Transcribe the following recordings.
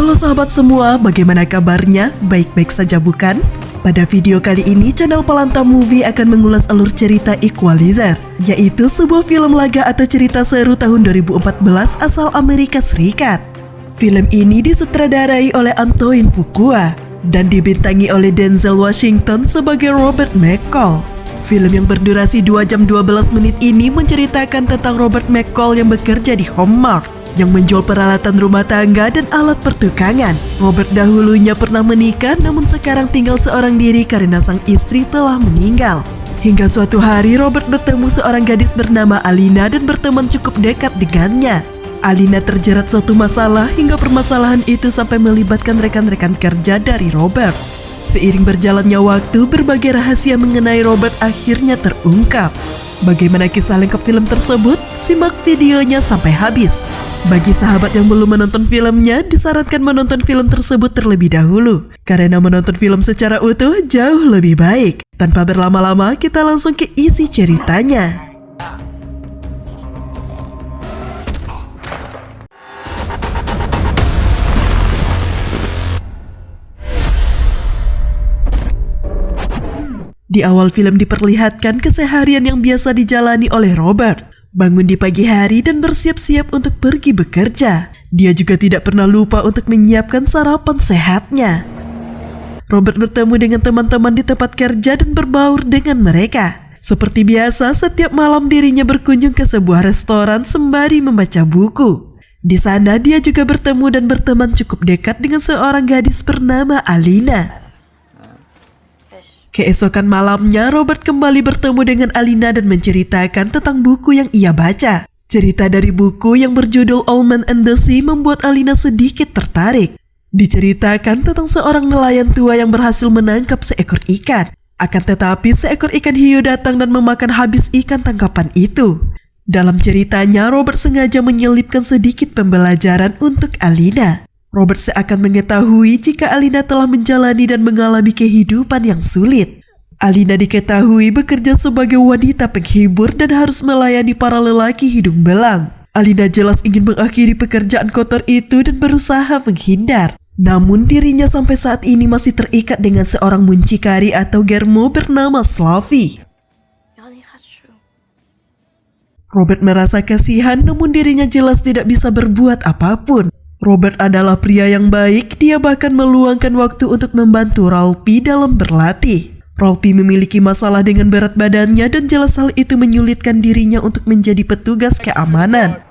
Halo sahabat semua, bagaimana kabarnya? Baik-baik saja bukan? Pada video kali ini, channel Palanta Movie akan mengulas alur cerita Equalizer, yaitu sebuah film laga atau cerita seru tahun 2014 asal Amerika Serikat. Film ini disutradarai oleh Antoine Fuqua dan dibintangi oleh Denzel Washington sebagai Robert McCall. Film yang berdurasi 2 jam 12 menit ini menceritakan tentang Robert McCall yang bekerja di Hallmark, yang menjual peralatan rumah tangga dan alat pertukangan. Robert dahulunya pernah menikah, namun sekarang tinggal seorang diri karena sang istri telah meninggal. Hingga suatu hari Robert bertemu seorang gadis bernama Alina dan berteman cukup dekat dengannya. Alina terjerat suatu masalah hingga permasalahan itu sampai melibatkan rekan-rekan kerja dari Robert. Seiring berjalannya waktu, berbagai rahasia mengenai Robert akhirnya terungkap. Bagaimana kisah lengkap film tersebut? Simak videonya sampai habis. Bagi sahabat yang belum menonton filmnya, disarankan menonton film tersebut terlebih dahulu, karena menonton film secara utuh jauh lebih baik. Tanpa berlama-lama, kita langsung ke isi ceritanya. Di awal film diperlihatkan keseharian yang biasa dijalani oleh Robert. Bangun di pagi hari dan bersiap-siap untuk pergi bekerja. Dia juga tidak pernah lupa untuk menyiapkan sarapan sehatnya. Robert bertemu dengan teman-teman di tempat kerja dan berbaur dengan mereka. Seperti biasa, setiap malam dirinya berkunjung ke sebuah restoran sembari membaca buku. Di sana dia juga bertemu dan berteman cukup dekat dengan seorang gadis bernama Alina. Keesokan malamnya, Robert kembali bertemu dengan Alina dan menceritakan tentang buku yang ia baca. Cerita dari buku yang berjudul Old Man and the Sea membuat Alina sedikit tertarik. Diceritakan tentang seorang nelayan tua yang berhasil menangkap seekor ikan. Akan tetapi seekor ikan hiu datang dan memakan habis ikan tangkapan itu. Dalam ceritanya, Robert sengaja menyelipkan sedikit pembelajaran untuk Alina. Robert seakan mengetahui jika Alina telah menjalani dan mengalami kehidupan yang sulit. Alina diketahui bekerja sebagai wanita penghibur dan harus melayani para lelaki hidung belang. Alina jelas ingin mengakhiri pekerjaan kotor itu dan berusaha menghindar. Namun dirinya sampai saat ini masih terikat dengan seorang muncikari atau germo bernama Slavi. Robert merasa kasihan, namun dirinya jelas tidak bisa berbuat apapun. Robert adalah pria yang baik, dia bahkan meluangkan waktu untuk membantu Ralphie dalam berlatih. Ralphie memiliki masalah dengan berat badannya dan jelas hal itu menyulitkan dirinya untuk menjadi petugas keamanan.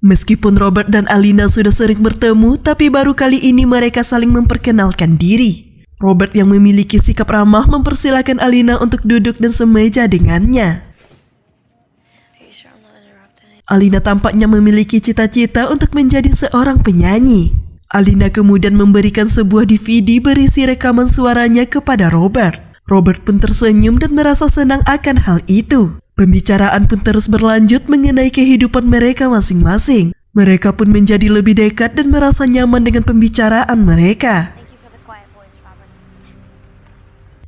Meskipun Robert dan Alina sudah sering bertemu, tapi baru kali ini mereka saling memperkenalkan diri. Robert yang memiliki sikap ramah mempersilahkan Alina untuk duduk dan semeja dengannya. Alina tampaknya memiliki cita-cita untuk menjadi seorang penyanyi. Alina kemudian memberikan sebuah DVD berisi rekaman suaranya kepada Robert. Robert pun tersenyum dan merasa senang akan hal itu. Pembicaraan pun terus berlanjut mengenai kehidupan mereka masing-masing. Mereka pun menjadi lebih dekat dan merasa nyaman dengan pembicaraan mereka.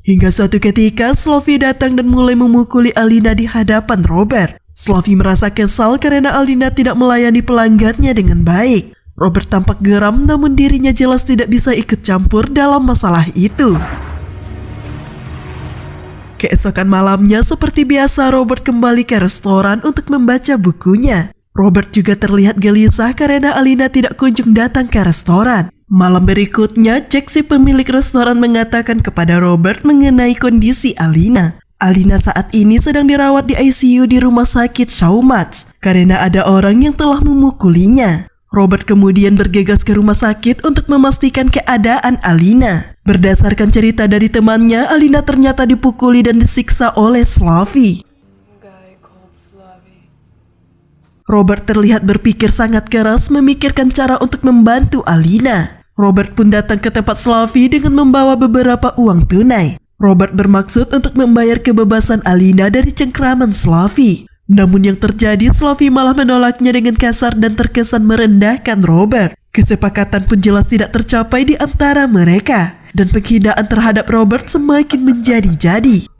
Hingga suatu ketika, Slavi datang dan mulai memukuli Alina di hadapan Robert. Slavi merasa kesal karena Alina tidak melayani pelanggannya dengan baik. Robert tampak geram, namun dirinya jelas tidak bisa ikut campur dalam masalah itu. Keesokan malamnya, seperti biasa, Robert kembali ke restoran untuk membaca bukunya. Robert juga terlihat gelisah karena Alina tidak kunjung datang ke restoran. Malam berikutnya, Jack si pemilik restoran mengatakan kepada Robert mengenai kondisi Alina. Alina saat ini sedang dirawat di ICU di rumah sakit Shawmats karena ada orang yang telah memukulinya. Robert kemudian bergegas ke rumah sakit untuk memastikan keadaan Alina. Berdasarkan cerita dari temannya, Alina ternyata dipukuli dan disiksa oleh Slavi. Robert terlihat berpikir sangat keras memikirkan cara untuk membantu Alina. Robert pun datang ke tempat Slavi dengan membawa beberapa uang tunai. Robert bermaksud untuk membayar kebebasan Alina dari cengkraman Slavi. Namun yang terjadi, Slavi malah menolaknya dengan kasar dan terkesan merendahkan Robert. Kesepakatan pun jelas tidak tercapai di antara mereka. Dan penghinaan terhadap Robert semakin menjadi-jadi.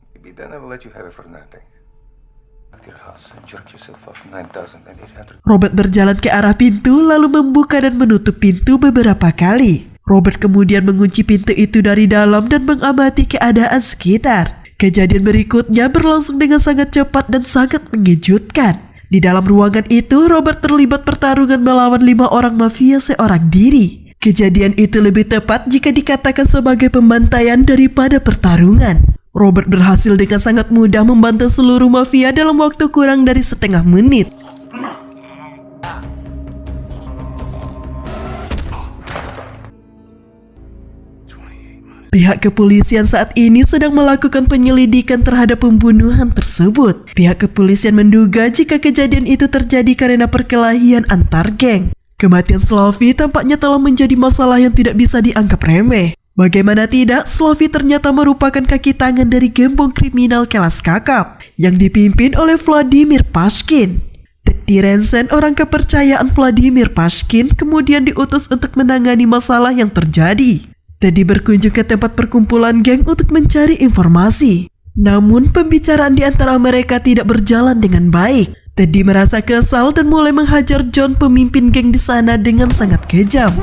Robert berjalan ke arah pintu lalu membuka dan menutup pintu beberapa kali. Robert kemudian mengunci pintu itu dari dalam dan mengamati keadaan sekitar. Kejadian berikutnya berlangsung dengan sangat cepat dan sangat mengejutkan. Di dalam ruangan itu, Robert terlibat pertarungan melawan 5 orang mafia seorang diri. Kejadian itu lebih tepat jika dikatakan sebagai pembantaian daripada pertarungan. Robert berhasil dengan sangat mudah membantai seluruh mafia dalam waktu kurang dari setengah menit. Pihak kepolisian saat ini sedang melakukan penyelidikan terhadap pembunuhan tersebut. Pihak kepolisian menduga jika kejadian itu terjadi karena perkelahian antar geng. Kematian Slavi tampaknya telah menjadi masalah yang tidak bisa dianggap remeh. Bagaimana tidak, Slavi ternyata merupakan kaki tangan dari gembong kriminal kelas kakap yang dipimpin oleh Vladimir Pashkin. Teddy Rensen, orang kepercayaan Vladimir Pashkin, kemudian diutus untuk menangani masalah yang terjadi. Teddy berkunjung ke tempat perkumpulan geng untuk mencari informasi. Namun pembicaraan di antara mereka tidak berjalan dengan baik. Teddy merasa kesal dan mulai menghajar John, pemimpin geng di sana, dengan sangat kejam.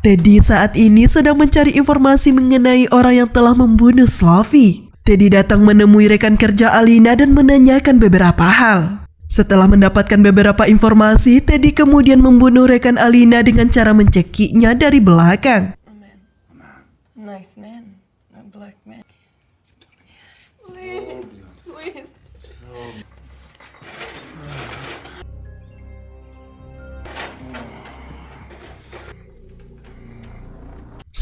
Teddy saat ini sedang mencari informasi mengenai orang yang telah membunuh Slavi. Teddy datang menemui rekan kerja Alina dan menanyakan beberapa hal. Setelah mendapatkan beberapa informasi, Teddy kemudian membunuh rekan Alina dengan cara mencekinya dari belakang. Nice man, a black man. Please.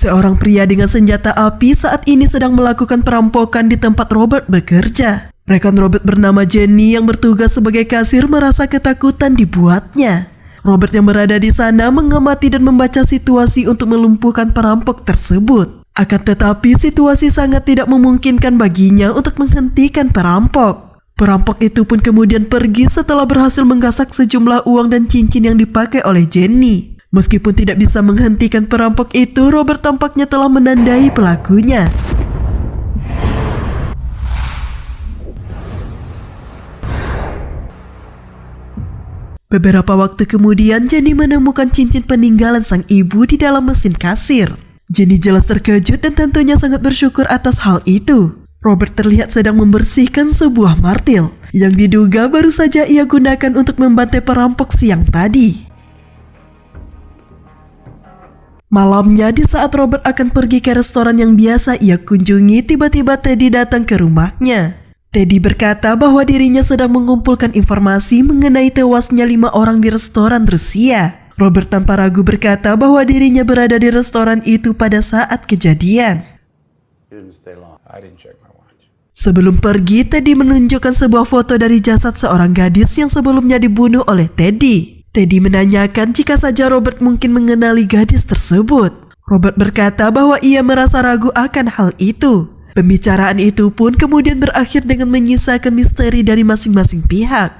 Seorang pria dengan senjata api saat ini sedang melakukan perampokan di tempat Robert bekerja. Rekan Robert bernama Jenny yang bertugas sebagai kasir merasa ketakutan dibuatnya. Robert yang berada di sana mengamati dan membaca situasi untuk melumpuhkan perampok tersebut. Akan tetapi situasi sangat tidak memungkinkan baginya untuk menghentikan perampok. Perampok itu pun kemudian pergi setelah berhasil menggasak sejumlah uang dan cincin yang dipakai oleh Jenny. Meskipun tidak bisa menghentikan perampok itu, Robert tampaknya telah menandai pelakunya. Beberapa waktu kemudian, Jenny menemukan cincin peninggalan sang ibu di dalam mesin kasir. Jenny jelas terkejut dan tentunya sangat bersyukur atas hal itu. Robert terlihat sedang membersihkan sebuah martil yang diduga baru saja ia gunakan untuk membantai perampok siang tadi. Malamnya, di saat Robert akan pergi ke restoran yang biasa ia kunjungi, tiba-tiba Teddy datang ke rumahnya. Teddy berkata bahwa dirinya sedang mengumpulkan informasi mengenai tewasnya 5 orang di restoran Rusia. Robert tanpa ragu berkata bahwa dirinya berada di restoran itu pada saat kejadian. Sebelum pergi, Teddy menunjukkan sebuah foto dari jasad seorang gadis yang sebelumnya dibunuh oleh Teddy. Teddy menanyakan jika saja Robert mungkin mengenali gadis tersebut. Robert berkata bahwa ia merasa ragu akan hal itu. Pembicaraan itu pun kemudian berakhir dengan menyisakan misteri dari masing-masing pihak.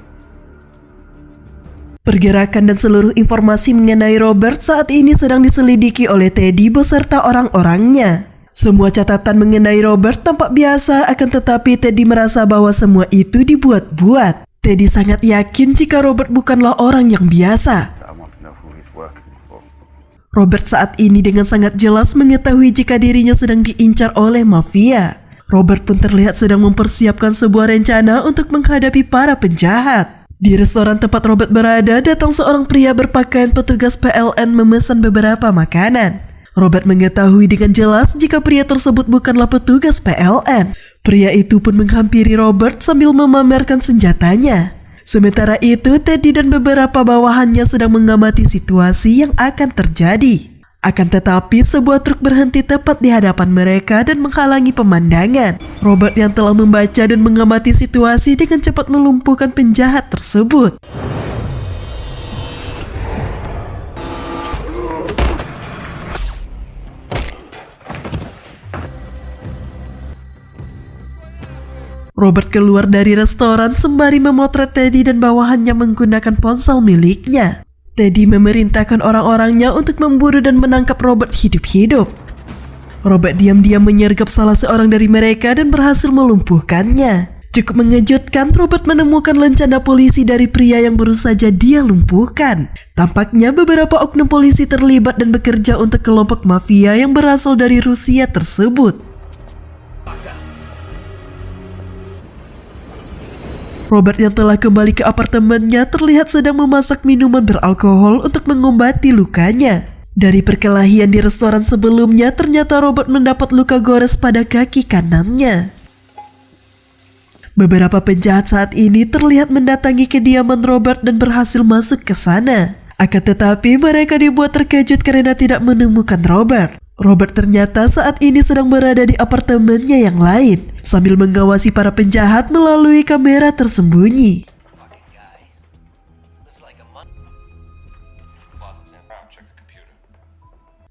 Pergerakan dan seluruh informasi mengenai Robert saat ini sedang diselidiki oleh Teddy beserta orang-orangnya. Semua catatan mengenai Robert tampak biasa, akan tetapi Teddy merasa bahwa semua itu dibuat-buat. Teddy sangat yakin jika Robert bukanlah orang yang biasa. Robert saat ini dengan sangat jelas mengetahui jika dirinya sedang diincar oleh mafia. Robert pun terlihat sedang mempersiapkan sebuah rencana untuk menghadapi para penjahat. Di restoran tempat Robert berada, datang seorang pria berpakaian petugas PLN memesan beberapa makanan. Robert mengetahui dengan jelas jika pria tersebut bukanlah petugas PLN. Pria itu pun menghampiri Robert sambil memamerkan senjatanya. Sementara itu, Teddy dan beberapa bawahannya sedang mengamati situasi yang akan terjadi. Akan tetapi, sebuah truk berhenti tepat di hadapan mereka dan menghalangi pemandangan. Robert yang telah membaca dan mengamati situasi dengan cepat melumpuhkan penjahat tersebut. Robert keluar dari restoran sembari memotret Teddy dan bawahannya menggunakan ponsel miliknya. Teddy memerintahkan orang-orangnya untuk memburu dan menangkap Robert hidup-hidup. Robert diam-diam menyergap salah seorang dari mereka dan berhasil melumpuhkannya. Cukup mengejutkan, Robert menemukan lencana polisi dari pria yang baru saja dia lumpuhkan. Tampaknya beberapa oknum polisi terlibat dan bekerja untuk kelompok mafia yang berasal dari Rusia tersebut. Robert yang telah kembali ke apartemennya terlihat sedang memasak minuman beralkohol untuk mengobati lukanya. Dari perkelahian di restoran sebelumnya, ternyata Robert mendapat luka gores pada kaki kanannya. Beberapa penjahat saat ini terlihat mendatangi kediaman Robert dan berhasil masuk ke sana. Akan tetapi mereka dibuat terkejut karena tidak menemukan Robert. Robert ternyata saat ini sedang berada di apartemennya yang lain, sambil mengawasi para penjahat melalui kamera tersembunyi.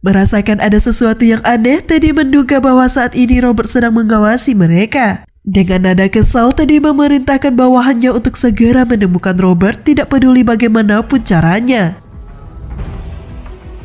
Merasakan ada sesuatu yang aneh, Teddy menduga bahwa saat ini Robert sedang mengawasi mereka. Dengan nada kesal, Teddy memerintahkan bawahannya untuk segera menemukan Robert, tidak peduli bagaimanapun caranya.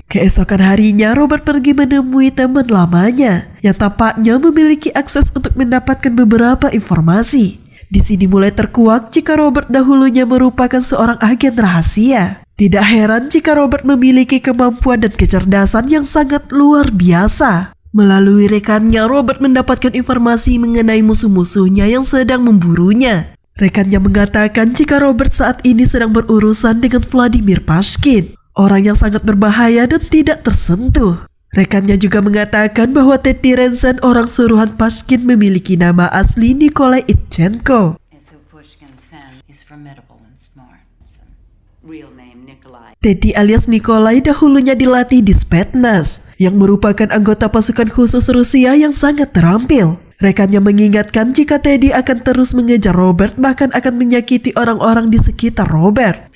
Keesokan harinya, Robert pergi menemui teman lamanya yang tampaknya memiliki akses untuk mendapatkan beberapa informasi. Di sini mulai terkuak jika Robert dahulunya merupakan seorang agen rahasia. Tidak heran jika Robert memiliki kemampuan dan kecerdasan yang sangat luar biasa. Melalui rekannya, Robert mendapatkan informasi mengenai musuh-musuhnya yang sedang memburunya. Rekannya mengatakan jika Robert saat ini sedang berurusan dengan Vladimir Pashkin, orang yang sangat berbahaya dan tidak tersentuh. Rekannya juga mengatakan bahwa Teddy Rensen, orang suruhan Pashkin, memiliki nama asli Nikolai Itchenko. Teddy alias Nikolai dahulunya dilatih di Spetsnaz, yang merupakan anggota pasukan khusus Rusia yang sangat terampil. Rekannya mengingatkan jika Teddy akan terus mengejar Robert, bahkan akan menyakiti orang-orang di sekitar Robert.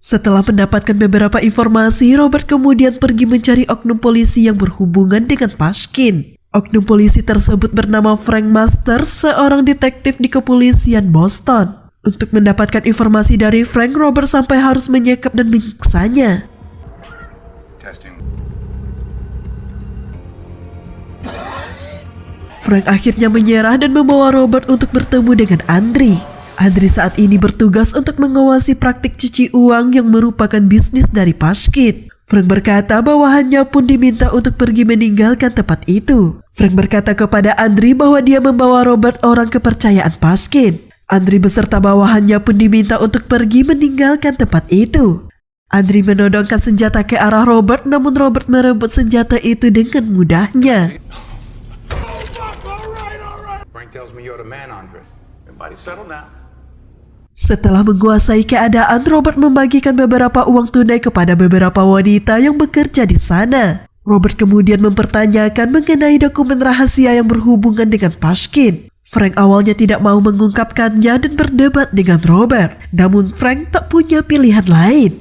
Setelah mendapatkan beberapa informasi, Robert kemudian pergi mencari oknum polisi yang berhubungan dengan Pashkin. Oknum polisi tersebut bernama Frank Master, seorang detektif di kepolisian Boston. Untuk mendapatkan informasi dari Frank, Robert sampai harus menyekap dan menyiksanya. Frank akhirnya menyerah dan membawa Robert untuk bertemu dengan Andri. Andri saat ini bertugas untuk mengawasi praktik cuci uang yang merupakan bisnis dari Pashkin. Frank berkata bawahannya pun diminta untuk pergi meninggalkan tempat itu. Frank berkata kepada Andri bahwa dia membawa Robert, orang kepercayaan Pashkin. Andri beserta bawahannya pun diminta untuk pergi meninggalkan tempat itu. Andri menodongkan senjata ke arah Robert, namun Robert merebut senjata itu dengan mudahnya. Setelah menguasai keadaan, Robert membagikan beberapa uang tunai kepada beberapa wanita yang bekerja di sana. Robert kemudian mempertanyakan mengenai dokumen rahasia yang berhubungan dengan Pashkin. Frank awalnya tidak mau mengungkapkannya dan berdebat dengan Robert. Namun Frank tak punya pilihan lain.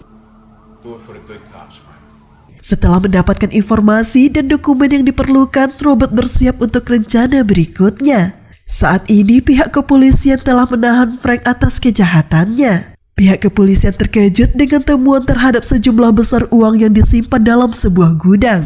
Setelah mendapatkan informasi dan dokumen yang diperlukan, Robert bersiap untuk rencana berikutnya. Saat ini pihak kepolisian telah menahan Frank atas kejahatannya. Pihak kepolisian terkejut dengan temuan terhadap sejumlah besar uang yang disimpan dalam sebuah gudang.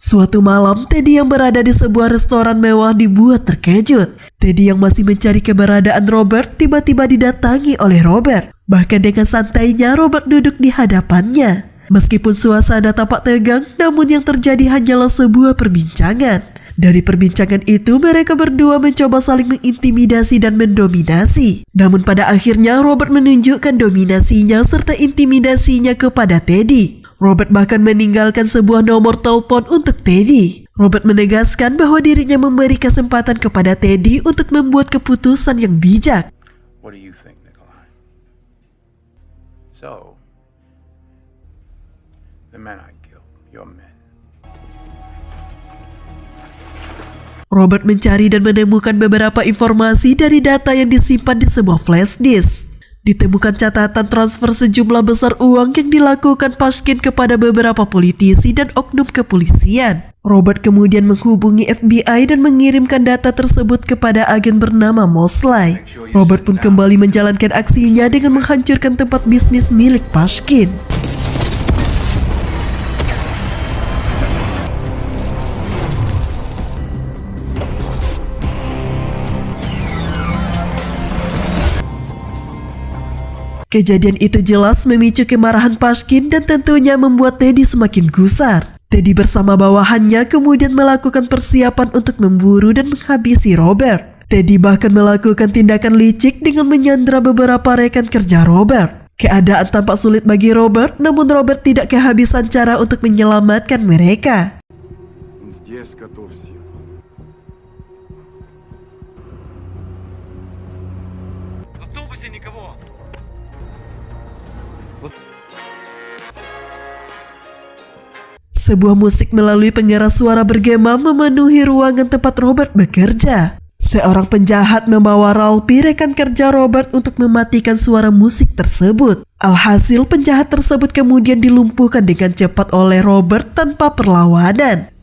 Suatu malam, Teddy yang berada di sebuah restoran mewah dibuat terkejut. Teddy yang masih mencari keberadaan Robert tiba-tiba didatangi oleh Robert. Bahkan dengan santainya Robert duduk di hadapannya. Meskipun suasana tampak tegang, namun yang terjadi hanyalah sebuah perbincangan. Dari perbincangan itu, mereka berdua mencoba saling mengintimidasi dan mendominasi. Namun pada akhirnya Robert menunjukkan dominasinya serta intimidasinya kepada Teddy. Robert bahkan meninggalkan sebuah nomor telepon untuk Teddy. Robert menegaskan bahwa dirinya memberi kesempatan kepada Teddy untuk membuat keputusan yang bijak. What do you think, Nikolai? So, the men I killed, your men. Robert mencari dan menemukan beberapa informasi dari data yang disimpan di sebuah flash disk. Ditemukan catatan transfer sejumlah besar uang yang dilakukan Pashkin kepada beberapa politisi dan oknum kepolisian. Robert kemudian menghubungi FBI dan mengirimkan data tersebut kepada agen bernama Mosley. Robert pun kembali menjalankan aksinya dengan menghancurkan tempat bisnis milik Pashkin. Kejadian itu jelas memicu kemarahan Pashkin dan tentunya membuat Teddy semakin gusar. Teddy bersama bawahannya kemudian melakukan persiapan untuk memburu dan menghabisi Robert. Teddy bahkan melakukan tindakan licik dengan menyandra beberapa rekan kerja Robert. Keadaan tampak sulit bagi Robert, namun Robert tidak kehabisan cara untuk menyelamatkan mereka. Sebuah musik melalui pengeras suara bergema memenuhi ruangan tempat Robert bekerja. Seorang penjahat membawa Ralphie, rekan kerja Robert, untuk mematikan suara musik tersebut. Alhasil penjahat tersebut kemudian dilumpuhkan dengan cepat oleh Robert tanpa perlawanan.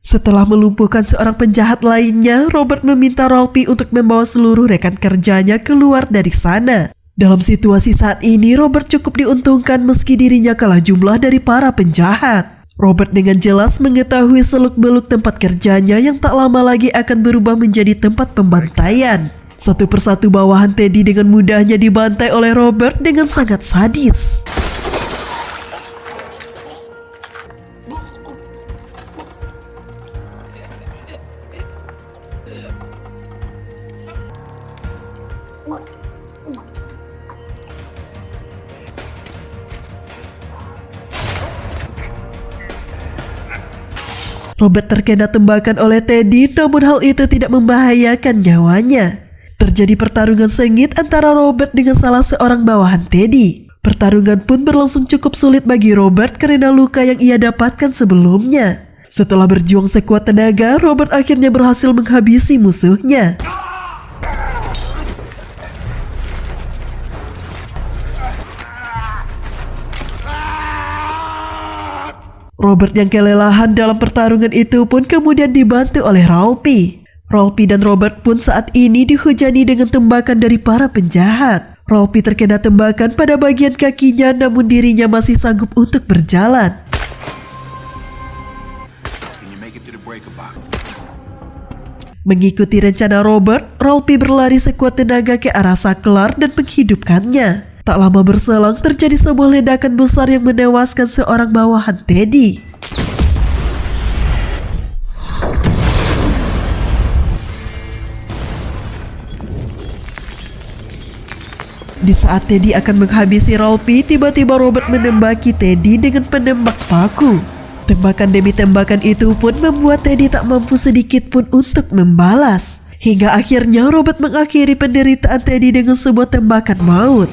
Setelah melumpuhkan seorang penjahat lainnya, Robert meminta Ralphie untuk membawa seluruh rekan kerjanya keluar dari sana. Dalam situasi saat ini, Robert cukup diuntungkan meski dirinya kalah jumlah dari para penjahat. Robert dengan jelas mengetahui seluk-beluk tempat kerjanya yang tak lama lagi akan berubah menjadi tempat pembantaian. Satu persatu bawahan Teddy dengan mudahnya dibantai oleh Robert dengan sangat sadis. Robert terkena tembakan oleh Teddy, namun hal itu tidak membahayakan nyawanya. Terjadi pertarungan sengit antara Robert dengan salah seorang bawahan Teddy. Pertarungan pun berlangsung cukup sulit bagi Robert karena luka yang ia dapatkan sebelumnya. Setelah berjuang sekuat tenaga, Robert akhirnya berhasil menghabisi musuhnya. Robert yang kelelahan dalam pertarungan itu pun kemudian dibantu oleh Ralphie. Ralphie dan Robert pun saat ini dihujani dengan tembakan dari para penjahat. Ralphie terkena tembakan pada bagian kakinya, namun dirinya masih sanggup untuk berjalan. Mengikuti rencana Robert, Ralphie berlari sekuat tenaga ke arah saklar dan menghidupkannya. Tak lama berselang terjadi sebuah ledakan besar yang menewaskan seorang bawahan Teddy. Di saat Teddy akan menghabisi Ralphie, tiba-tiba Robert menembaki Teddy dengan penembak paku. Tembakan demi tembakan itu pun membuat Teddy tak mampu sedikit pun untuk membalas. Hingga akhirnya Robert mengakhiri penderitaan Teddy dengan sebuah tembakan maut.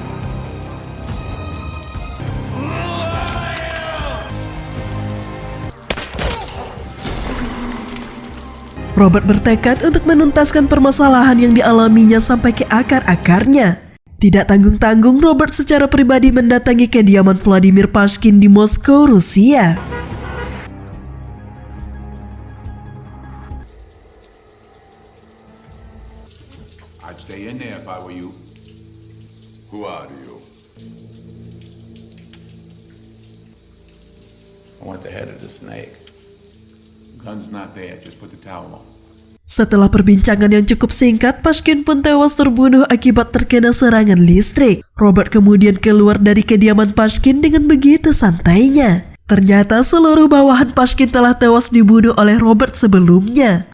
Robert bertekad untuk menuntaskan permasalahan yang dialaminya sampai ke akar-akarnya. Tidak tanggung-tanggung, Robert secara pribadi mendatangi kediaman Vladimir Pashkin di Moskow, Rusia. I'd stay in there if I were you. Who are you? I want the head of the snake. Gun's not there. Just put the towel on. Setelah perbincangan yang cukup singkat, Pashkin pun tewas terbunuh akibat terkena serangan listrik. Robert kemudian keluar dari kediaman Pashkin dengan begitu santainya. Ternyata seluruh bawahan Pashkin telah tewas dibunuh oleh Robert sebelumnya.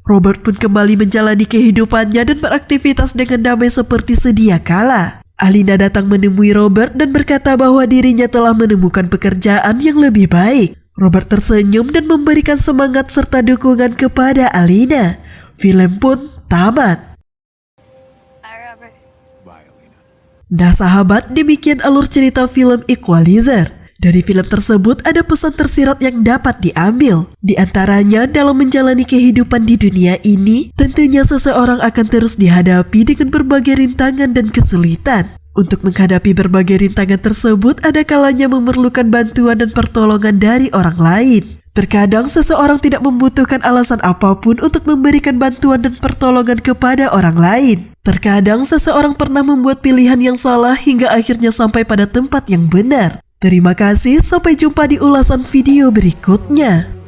Robert pun kembali menjalani kehidupannya dan beraktivitas dengan damai seperti sedia kala. Alina datang menemui Robert dan berkata bahwa dirinya telah menemukan pekerjaan yang lebih baik. Robert tersenyum dan memberikan semangat serta dukungan kepada Alina. Film pun tamat. Bye, Alina. Nah sahabat, demikian alur cerita film Equalizer. Dari film tersebut ada pesan tersirat yang dapat diambil. Di antaranya dalam menjalani kehidupan di dunia ini, tentunya seseorang akan terus dihadapi dengan berbagai rintangan dan kesulitan. Untuk menghadapi berbagai rintangan tersebut, ada kalanya memerlukan bantuan dan pertolongan dari orang lain. Terkadang seseorang tidak membutuhkan alasan apapun untuk memberikan bantuan dan pertolongan kepada orang lain. Terkadang seseorang pernah membuat pilihan yang salah hingga akhirnya sampai pada tempat yang benar. Terima kasih, sampai jumpa di ulasan video berikutnya.